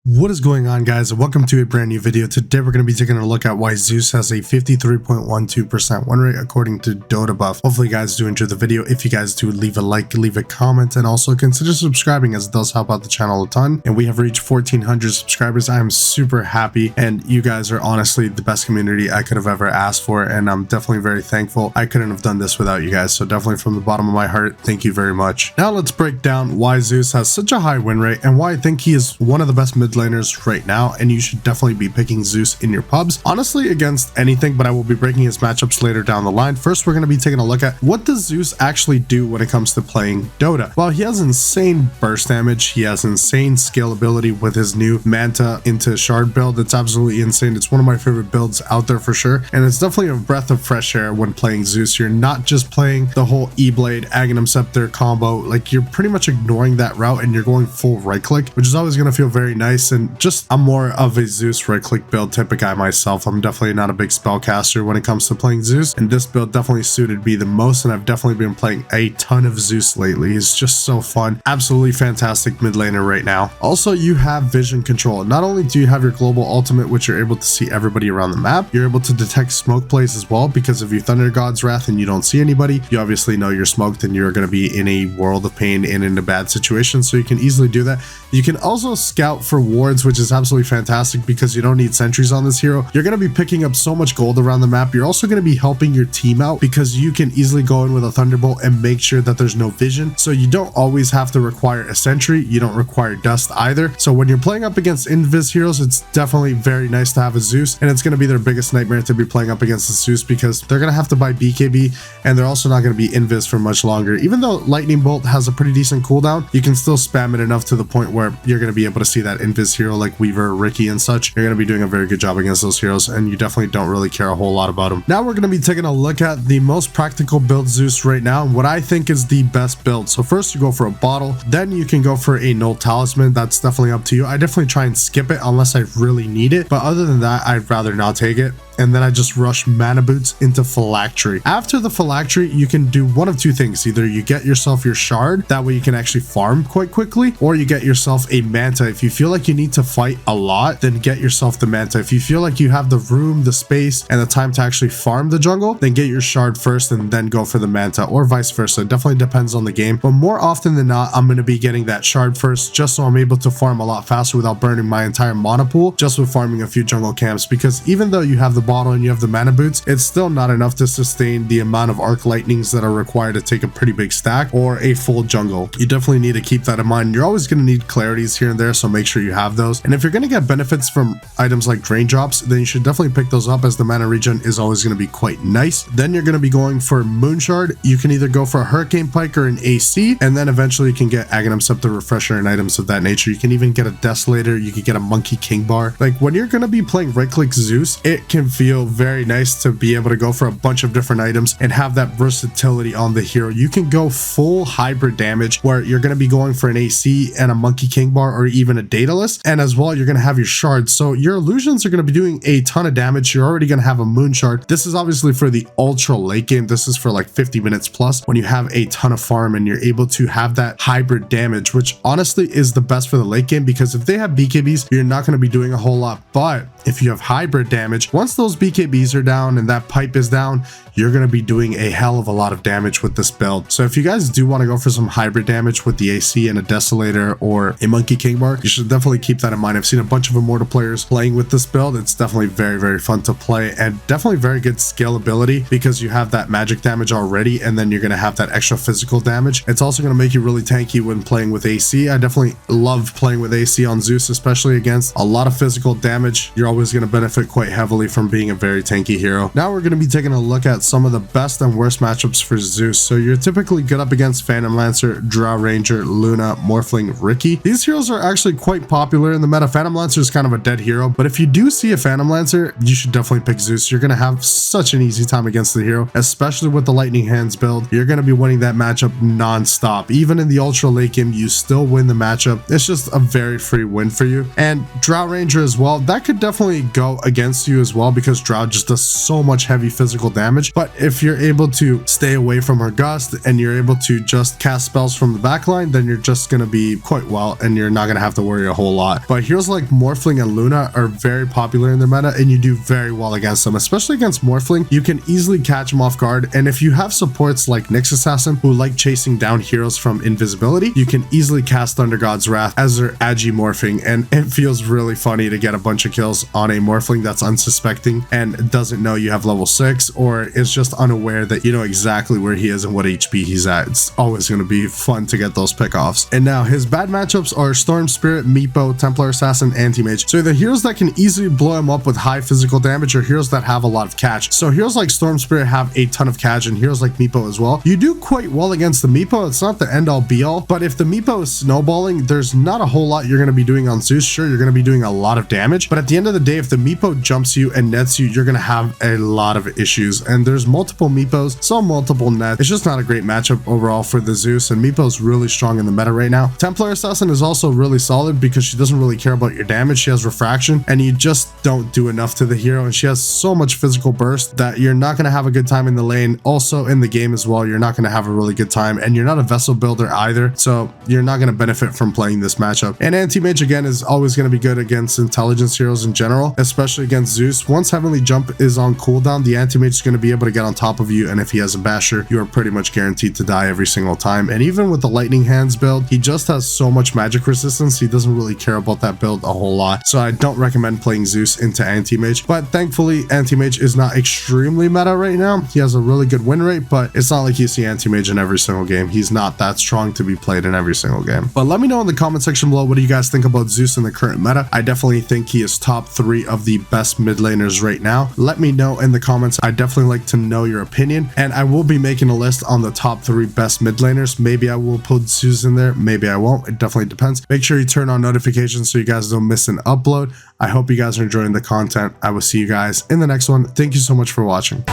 What is going on, guys, and welcome to a brand new video. Today we're going to be taking a look at why Zeus has a 53.12% win rate according to Dota buff. Hopefully you guys do enjoy the video. If you guys do, leave a like, leave a comment, and also consider subscribing, as it does help out the channel a ton. And we have reached 1,400 subscribers. I am super happy, and you guys are honestly the best community I could have ever asked for, and I'm definitely very thankful. I couldn't have done this without you guys, so definitely from the bottom of my heart, thank you very much. Now let's break down why Zeus has such a high win rate and why I think he is one of the best mid laners right now, and you should definitely be picking Zeus in your pubs, honestly against anything, but I will be breaking his matchups later down the line. First, we're going to be taking a look at what does Zeus actually do when it comes to playing Dota. Well, he has insane burst damage, he has insane scalability with his new Manta into shard build. It's absolutely insane. It's one of my favorite builds out there for sure, and it's definitely a breath of fresh air when playing Zeus. You're not just playing the whole E-Blade Aghanim Scepter combo, like you're pretty much ignoring that route and you're going full right click, which is always going to feel very nice. And just I'm more of a Zeus right click build type of guy myself. I'm definitely not a big spellcaster when it comes to playing Zeus, and this build definitely suited me the most, and I've definitely been playing a ton of Zeus lately. He's just so fun, absolutely fantastic mid laner right now. Also, you have vision control. Not only do you have your global ultimate, which you're able to see everybody around the map, you're able to detect smoke plays as well, because if you Thunder God's Wrath and you don't see anybody, you obviously know you're smoked and you're going to be in a world of pain and in a bad situation, so you can easily do that. You can also scout for wards, which is absolutely fantastic because you don't need sentries on this hero. You're going to be picking up so much gold around the map. You're also going to be helping your team out because you can easily go in with a Thunderbolt and make sure that there's no vision, so you don't always have to require a sentry. You don't require dust either. So when you're playing up against invis heroes, it's definitely very nice to have a Zeus, and it's going to be their biggest nightmare to be playing up against the Zeus because they're going to have to buy BKB, and they're also not going to be invis for much longer. Even though Lightning Bolt has a pretty decent cooldown, you can still spam it enough to the point where you're going to be able to see that invis hero like Weaver, Ricky, and such. You're going to be doing a very good job against those heroes, and you definitely don't really care a whole lot about them. Now we're going to be taking a look at the most practical build Zeus right now, and what I think is the best build. So first you go for a bottle, then you can go for a null talisman. That's definitely up to you. I definitely try and skip it unless I really need it, but other than that, I'd rather not take it. And then I just rush mana boots into phylactery. After the phylactery, you can do one of two things. Either you get yourself your shard, that way you can actually farm quite quickly, or you get yourself a manta. If you feel like you need to fight a lot, then get yourself the manta. If you feel like you have the room, the space, and the time to actually farm the jungle, then get your shard first and then go for the manta, or vice versa. It definitely depends on the game, but more often than not, I'm going to be getting that shard first, just so I'm able to farm a lot faster without burning my entire mana pool, just with farming a few jungle camps. Because even though you have the bottle and you have the mana boots, it's still not enough to sustain the amount of arc lightnings that are required to take a pretty big stack or a full jungle. You definitely need to keep that in mind. You're always going to need clarities here and there, so make sure you have those. And if you're going to get benefits from items like drain drops, then you should definitely pick those up, as the mana regen is always going to be quite nice. Then you're going to be going for moon shard. You can either go for a hurricane pike or an AC, and then eventually you can get Aghanim Scepter refresher and items of that nature. You can even get a desolator. You could get a monkey king bar. Like when you're going to be playing right click Zeus, it can feel very nice to be able to go for a bunch of different items and have that versatility on the hero. You can go full hybrid damage where you're going to be going for an AC and a monkey king bar, or even a Daedalus, and as well you're going to have your shards, so your illusions are going to be doing a ton of damage. You're already going to have a moon shard. This is obviously for the ultra late game. This is for like 50 minutes plus, when you have a ton of farm and you're able to have that hybrid damage, which honestly is the best for the late game, because if they have BKBs, you're not going to be doing a whole lot. But if you have hybrid damage, once those BKBs are down and that pipe is down, you're going to be doing a hell of a lot of damage with this build. So if you guys do want to go for some hybrid damage with the AC and a desolator or a monkey king bar, you should definitely keep that in mind. I've seen a bunch of immortal players playing with this build. It's definitely very, very fun to play, and definitely very good scalability because you have that magic damage already, and then you're going to have that extra physical damage. It's also going to make you really tanky when playing with AC. I definitely love playing with AC on Zeus, especially against a lot of physical damage. You're always going to benefit quite heavily from being a very tanky hero. Now we're going to be taking a look at some of the best and worst matchups for Zeus. So you're typically good up against Phantom Lancer, Drow Ranger, Luna, Morphling, Ricky. These heroes are actually quite popular in the meta. Phantom Lancer is kind of a dead hero, but if you do see a Phantom Lancer, you should definitely pick Zeus. You're going to have such an easy time against the hero, especially with the Lightning Hands build. You're going to be winning that matchup non-stop. Even in the ultra late game, you still win the matchup. It's just a very free win for you. And Drow Ranger as well, that could definitely go against you as well, because because Drow just does so much heavy physical damage. But if you're able to stay away from her gust and you're able to just cast spells from the backline, then you're just going to be quite well and you're not going to have to worry a whole lot. But heroes like Morphling and Luna are very popular in the meta and you do very well against them, especially against Morphling. You can easily catch him off guard, and if you have supports like Nyx Assassin who like chasing down heroes from invisibility, you can easily cast Thunder God's Wrath as they're agi morphing, and it feels really funny to get a bunch of kills on a Morphling that's unsuspecting and doesn't know you have level 6 or is just unaware that you know exactly where he is and what HP he's at. It's always going to be fun to get those pickoffs. And now his bad matchups are Storm Spirit, Meepo, Templar Assassin, Anti-Mage. So the heroes that can easily blow him up with high physical damage are heroes that have a lot of catch. So heroes like Storm Spirit have a ton of catch, and heroes like Meepo as well. You do quite well against the Meepo. It's not the end all be all, but if the Meepo is snowballing, there's not a whole lot you're going to be doing on Zeus. Sure, you're going to be doing a lot of damage, but at the end of the day, if the Meepo jumps you and nets you, you're going to have a lot of issues. And there's multiple Meepos, so multiple nets. It's just not a great matchup overall for the Zeus, and Meepo's really strong in the meta right now. Templar Assassin is also really solid because she doesn't really care about your damage. She has refraction and you just don't do enough to the hero, and she has so much physical burst that you're not going to have a good time in the lane. Also in the game as well, you're not going to have a really good time, and you're not a vessel builder either, so you're not going to benefit from playing this matchup. And Anti-Mage again is always going to be good against intelligence heroes in general, especially against Zeus. Once Heavenly Jump is on cooldown, the Anti-Mage is going to be able to get on top of you, and if he has a basher, you are pretty much guaranteed to die every single time. And even with the Lightning Hands build, he just has so much magic resistance, he doesn't really care about that build a whole lot, so I don't recommend playing Zeus into Anti-Mage. But thankfully Anti-Mage is not extremely meta right now. He has a really good win rate, but it's not like you see Anti-Mage in every single game. He's not that strong to be played in every single game. But let me know in the comment section below, what do you guys think about Zeus in the current meta? I definitely think he is top 3 of the best mid laners right now. Let me know in the comments. I definitely like to know your opinion, and I will be making a list on the top 3 best mid laners. Maybe I will put Zeus in there, maybe I won't. It definitely depends. Make sure you turn on notifications so you guys don't miss an upload. I hope you guys are enjoying the content. I will see you guys in the next one. Thank you so much for watching.